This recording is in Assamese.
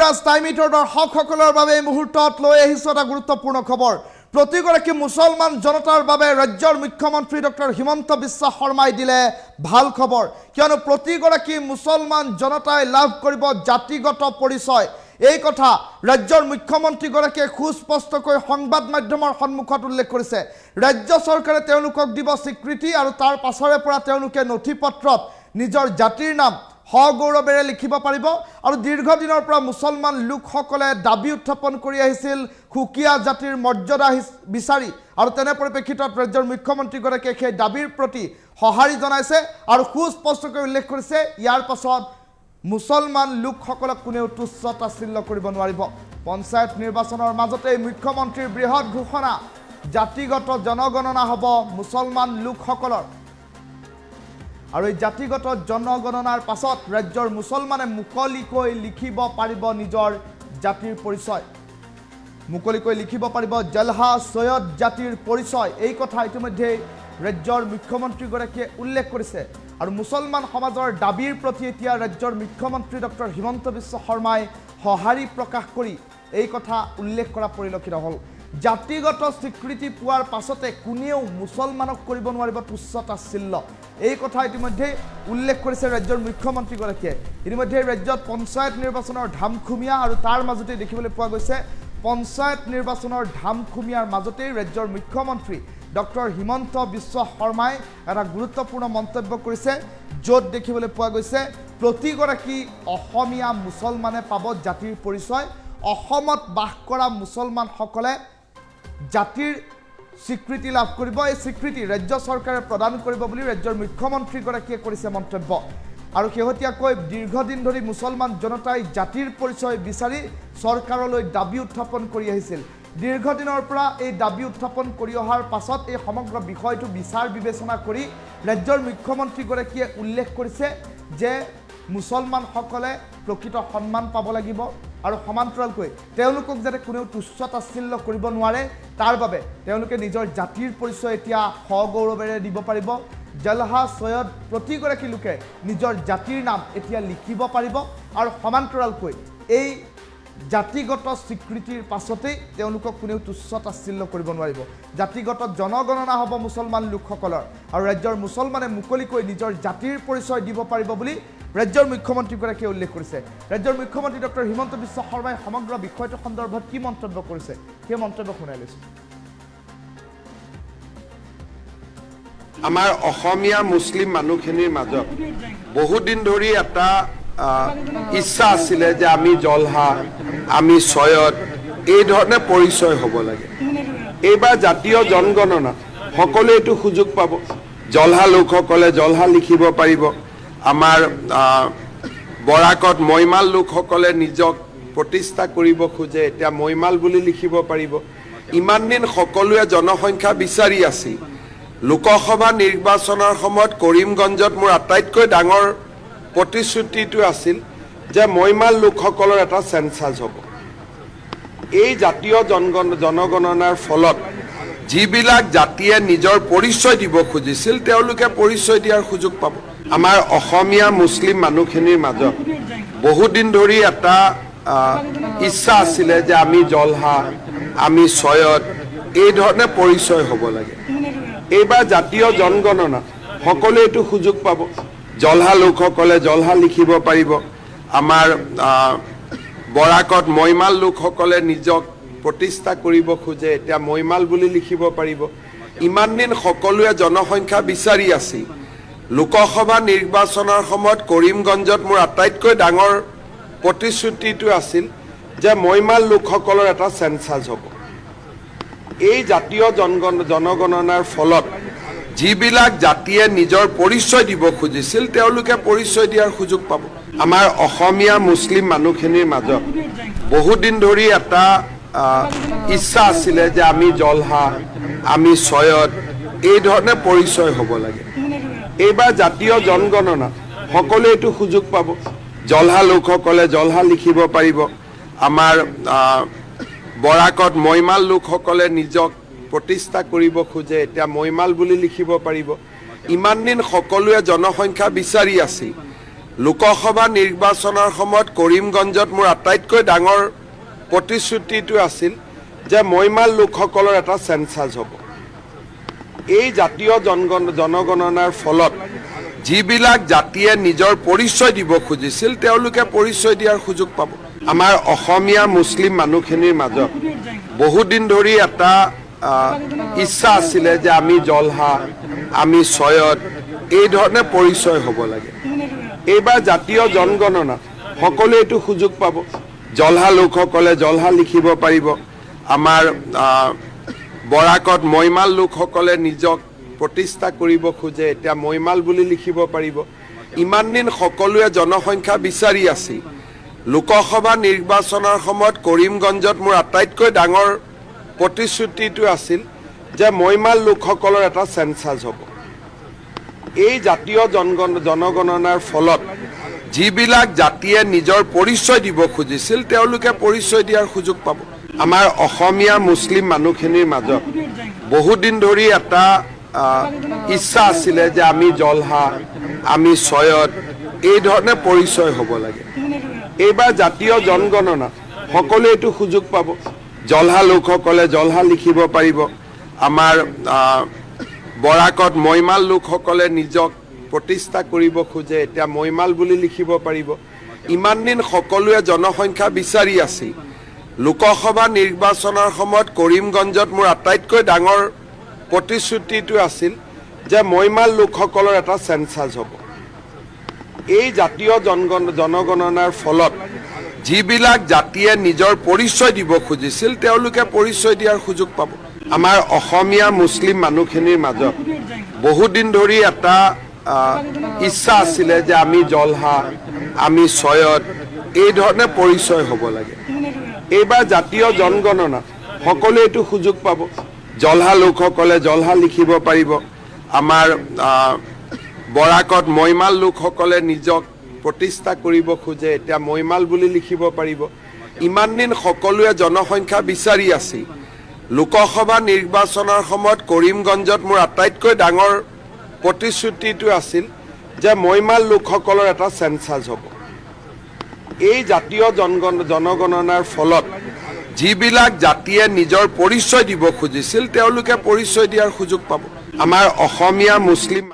কবিৰাজ টাইমিটৰ দৰ্শকসকলৰ বাবে এই মুহূৰ্তত লৈ আহিছো এটা গুৰুত্বপূৰ্ণ খবৰ। প্ৰতিগৰাকী মুছলমান জনতাৰ বাবে ৰাজ্যৰ মুখ্যমন্ত্ৰী ডক্টৰ হিমন্ত বিশ্ব শৰ্মাই দিলে ভাল খবৰ, কিয়নো প্ৰতিগৰাকী মুছলমান জনতাই লাভ কৰিব জাতিগত পৰিচয়। এই কথা ৰাজ্যৰ মুখ্যমন্ত্ৰীগৰাকীয়ে সুস্পষ্টকৈ সংবাদ মাধ্যমৰ সন্মুখত উল্লেখ কৰিছে। ৰাজ্য চৰকাৰে তেওঁলোকক দিব স্বীকৃতি আৰু তাৰ পাছৰে পৰা তেওঁলোকে নথিপত্ৰত নিজৰ জাতিৰ নাম সগৌৰৱেৰে লিখিব পাৰিব। আৰু দীৰ্ঘদিনৰ পৰা মুছলমান লোকসকলে দাবী উত্থাপন কৰি আহিছিল সুকীয়া জাতিৰ মৰ্যাদা বিচাৰি, আৰু তেনে পৰিপ্ৰেক্ষিতত ৰাজ্যৰ মুখ্যমন্ত্ৰীগৰাকীয়ে সেই দাবীৰ প্ৰতি সঁহাৰি জনাইছে আৰু সুস্পষ্টকৈ উল্লেখ কৰিছে ইয়াৰ পাছত মুছলমান লোকসকলক কোনেও তুচ্ছ তাচ্ছিল্য কৰিব নোৱাৰিব। পঞ্চায়ত নিৰ্বাচনৰ মাজতেই মুখ্যমন্ত্ৰীৰ বৃহৎ ঘোষণা, জাতিগত জনগণনা হ'ব মুছলমান লোকসকলৰ। আৰু এই জাতিগত জনগণনাৰ পাছত ৰাজ্যৰ মুছলমানে মুকলিকৈ লিখিব পাৰিব নিজৰ জাতিৰ পৰিচয়, মুকলিকৈ লিখিব পাৰিব জলহা সৈয়দ জাতিৰ পৰিচয়। এই কথা ইতিমধ্যে ৰাজ্যৰ মুখ্যমন্ত্ৰীগৰাকীয়ে উল্লেখ কৰিছে। আৰু মুছলমান সমাজৰ দাবীৰ প্ৰতি এতিয়া ৰাজ্যৰ মুখ্যমন্ত্ৰী ডক্টৰ হিমন্ত বিশ্ব শৰ্মাই সঁহাৰি প্ৰকাশ কৰি এই কথা উল্লেখ কৰা পৰিলক্ষিত হ'ল। জাতিগত স্বীকৃতি পোৱাৰ পাছতে কোনেও মুছলমানক কৰিব নোৱাৰিব তুচ্ছ তাচ্ছিল্য, এই কথা ইতিমধ্যে উল্লেখ কৰিছে ৰাজ্যৰ মুখ্যমন্ত্ৰীগৰাকীয়ে। ইতিমধ্যে ৰাজ্যত পঞ্চায়ত নিৰ্বাচনৰ ধামখুমীয়া, আৰু তাৰ মাজতেই দেখিবলৈ পোৱা গৈছে পঞ্চায়ত নিৰ্বাচনৰ ধামখুমীয়াৰ মাজতেই ৰাজ্যৰ মুখ্যমন্ত্ৰী ডক্টৰ হিমন্ত বিশ্ব শৰ্মাই এটা গুৰুত্বপূৰ্ণ মন্তব্য কৰিছে, য'ত দেখিবলৈ পোৱা গৈছে প্ৰতিগৰাকী অসমীয়া মুছলমানে পাব জাতিৰ পৰিচয়। অসমত বাস কৰা মুছলমানসকলে জাতিৰ স্বীকৃতি লাভ কৰিব। এই স্বীকৃতি ৰাজ্য চৰকাৰে প্ৰদান কৰিব বুলি ৰাজ্যৰ মুখ্যমন্ত্ৰীগৰাকীয়ে কৰিছে মন্তব্য। আৰু শেহতীয়াকৈ দীৰ্ঘদিন ধৰি মুছলমান জনতাই জাতিৰ পৰিচয় বিচাৰি চৰকাৰলৈ দাবী উত্থাপন কৰি আহিছিল। দীৰ্ঘদিনৰ পৰা এই দাবী উত্থাপন কৰি অহাৰ পাছত এই সমগ্ৰ বিষয়টো বিচাৰ বিবেচনা কৰি ৰাজ্যৰ মুখ্যমন্ত্ৰীগৰাকীয়ে উল্লেখ কৰিছে যে মুছলমানসকলে প্ৰকৃত সন্মান পাব লাগিব, আৰু সমান্তৰালকৈ তেওঁলোকক যাতে কোনেও তুচ্ছ তাচ্ছিল্য কৰিব নোৱাৰে তাৰ বাবে তেওঁলোকে নিজৰ জাতিৰ পৰিচয় এতিয়া সগৌৰৱেৰে দিব পাৰিব। জলহা সৈয়দ প্ৰতিগৰাকী লোকে নিজৰ জাতিৰ নাম এতিয়া লিখিব পাৰিব, আৰু সমান্তৰালকৈ এই জাতিগত স্বীকৃতিৰ পাছতেই তেওঁলোকক কোনেও তুচ্ছ তাচ্ছিল্য কৰিব নোৱাৰিব। জাতিগত জনগণনা হ'ব মুছলমান লোকসকলৰ, আৰু ৰাজ্যৰ মুছলমানে মুকলিকৈ নিজৰ জাতিৰ পৰিচয় দিব পাৰিব বুলি ৰাজ্যৰ মুখ্যমন্ত্ৰীগৰাকীয়ে উল্লেখ কৰিছে। ৰাজ্যৰ মুখ্যমন্ত্ৰী ডক্টৰ হিমন্ত বিশ্ব শৰ্মাই সমগ্ৰ বিষয়টোৰ সন্দৰ্ভত কি মন্তব্য কৰিছে সেই মন্তব্য শুনাই লৈছোঁ। আমাৰ অসমীয়া মুছলিম মানুহখিনিৰ মাজত বহুদিন ধৰি এটা ইচ্ছা আছিলে যে আমি জলহা, আমি সৈয়দ, এই ধৰণে পৰিচয় হ'ব লাগে। এইবাৰ জাতীয় জনগণনা সকলোৱে এইটো সুযোগ পাব। জলহা লোকসকলে জলহা লিখিব পাৰিব, আমাৰ বৰাকত মৈমাল লোকসকলে নিজক প্ৰতিষ্ঠা কৰিব খোজে, এতিয়া মৈমাল বুলি লিখিব পাৰিব। ইমান দিন সকলোৱে জনসংখ্যা বিচাৰি আছিল। লোকসভা নিৰ্বাচনৰ সময়ত কৰিমগঞ্জত মোৰ আটাইতকৈ ডাঙৰ প্ৰতিশ্ৰুতিটো আছিল যে মৈমাল লোকসকলৰ এটা চেঞ্চাছ হ'ব। এই জাতীয় জনগণনাৰ ফলত যিবিলাক জাতিয়ে নিজৰ পৰিচয় দিব খুজিছিল তেওঁলোকে পৰিচয় দিয়াৰ সুযোগ পাব। আমাৰ অসমীয়া মুছলিম মানুহখিনিৰ মাজত বহুদিন ধৰি এটা ইচ্ছা আছিলে যে আমি জলহা, আমি সৈয়দ, এই ধৰণে পৰিচয় হ'ব লাগে। এইবাৰ জাতীয় জনগণনা সকলোৱে এইটো সুযোগ পাব। জলহা লোকসকলে জলহা লিখিব পাৰিব, আমাৰ বৰাকত মৈমাল লোকসকলে নিজক প্ৰতিষ্ঠা কৰিব খোজে, এতিয়া মৈমাল বুলি লিখিব পাৰিব। ইমান দিন সকলোৱে জনসংখ্যা বিচাৰি আছিল। লোকসভা নিৰ্বাচনৰ সময়ত কৰিমগঞ্জত মোৰ আটাইতকৈ ডাঙৰ প্ৰতিশ্ৰুতিটো আছিল যে মৈমাল লোকসকলৰ এটা চেঞ্চাছ হ'ব। এই জাতীয় জনগণনাৰ ফলত যিবিলাক জাতিয়ে নিজৰ পৰিচয় দিব খুজিছিল তেওঁলোকে পৰিচয় দিয়াৰ সুযোগ পাব। আমাৰ অসমীয়া মুছলিম মানুহখিনিৰ মাজত বহুদিন ধৰি এটা ইচ্ছা আছিলে যে আমি জলহা, আমি সৈয়দ, এই ধৰণে পৰিচয় হ'ব লাগে। এইবাৰ জাতীয় জনগণনা সকলোৱে এইটো সুযোগ পাব। জলহা লোকসকলে জলহা লিখিব পাৰিব, আমাৰ বৰাকত মৈমাল লোকসকলে নিজক প্ৰতিষ্ঠা কৰিব খোজে, এতিয়া মৈমাল বুলি লিখিব পাৰিব। ইমান দিন সকলোৱে জনসংখ্যা বিচাৰি আছিল। লোকসভা নিৰ্বাচনৰ সময়ত কৰিমগঞ্জত মোৰ আটাইতকৈ ডাঙৰ প্ৰতিশ্ৰুতিটো আছিল যে মইমাল লোকসকলৰ এটা চেঞ্চাছ হ'ব। এই জাতীয় জনগণনাৰ ফলত যিবিলাক জাতিয়ে নিজৰ পৰিচয় দিব খুজিছিল তেওঁলোকে পৰিচয় দিয়াৰ সুযোগ পাব। আমাৰ অসমীয়া মুছলিম মানুহখিনিৰ মাজত বহুদিন ধৰি এটা ইচ্ছা আছিলে যে আমি জলহা, আমি ছয়দ, এই ধৰণে পৰিচয় হ'ব লাগে। এইবাৰ জাতীয় জনগণনাত সকলোৱে এইটো সুযোগ পাব। জলহা লোকসকলে জলহা লিখিব পাৰিব। আমাৰ বৰাকত মইমাল লোকসকলে নিজক প্ৰতিষ্ঠা কৰিব খোজে, এতিয়া মইমাল বুলি লিখিব পাৰিব। ইমান দিন সকলোৱে জনসংখ্যা বিচাৰি আছিল। লোকসভা নিৰ্বাচনৰ সময়ত কৰিমগঞ্জত মোৰ আটাইতকৈ ডাঙৰ প্ৰতিশ্ৰুতিটো আছিল যে মইমাল লোকসকলৰ এটা চেঞ্চাছ হ'ব। এই জাতীয় জনগণনাৰ ফলত যিবিলাক জাতিয়ে নিজৰ পৰিচয় দিব খুজিছিল তেওঁলোকে পৰিচয় দিয়াৰ সুযোগ পাব। আমাৰ অসমীয়া মুছলিম মানুহখিনিৰ মাজত বহুদিন ধৰি এটা ইচ্ছা আছিলে যে আমি জলহা, আমি ছয়দ, এই ধৰণে পৰিচয় হ'ব লাগে। এইবাৰ জাতীয় জনগণনাত সকলোৱে এইটো সুযোগ পাব। জলহা লোকসকলে জলহা লিখিব পাৰিব। আমাৰ বৰাকত মইমাল লোকসকলে নিজক প্ৰতিষ্ঠা কৰিব খোজে, এতিয়া মইমাল বুলি লিখিব পাৰিব। ইমান দিন সকলোৱে জনসংখ্যা বিচাৰি আছিল। লোকসভা নিৰ্বাচনৰ সময়ত কৰিমগঞ্জত মোৰ আটাইতকৈ ডাঙৰ প্ৰতিশ্ৰুতিটো আছিল যে মইমাল লোকসকলৰ এটা চেঞ্চাছ হ'ব। এই জাতীয় জনগণনাৰ ফলত যিবিলাক জাতিয়ে নিজৰ পৰিচয় দিব খুজিছিল তেওঁলোকে পৰিচয় দিয়াৰ সুযোগ পাব। আমাৰ অসমীয়া মুছলিম মানুহখিনিৰ মাজত বহুদিন ধৰি এটা ইচ্ছা আছিলে যে আমি জলহা, আমি ছয়দ, এই ধৰণে পৰিচয় হ'ব লাগে। এইবাৰ জাতীয় জনগণনাত সকলোৱে এইটো সুযোগ পাব। জলহা লোকসকলে জলহা লিখিব পাৰিব। আমাৰ বৰাকত মইমাল লোকসকলে নিজক প্ৰতিষ্ঠা কৰিব খোজে, এতিয়া মইমাল বুলি লিখিব পাৰিব। ইমান দিন সকলোৱে জনসংখ্যা বিচাৰি আছিল। লোকসভা নিৰ্বাচনৰ সময়ত কৰিমগঞ্জত মোৰ আটাইতকৈ ডাঙৰ প্ৰতিশ্ৰুতিটো আছিল যে মইমাল লোকসকলৰ এটা চেঞ্চাছ হ'ব। এই জাতীয় জনগণনাৰ ফলত যিবিলাক জাতিয়ে নিজৰ পৰিচয় দিব খুজিছিল তেওঁলোকে পৰিচয় দিয়াৰ সুযোগ পাব। আমাৰ অসমীয়া মুছলিম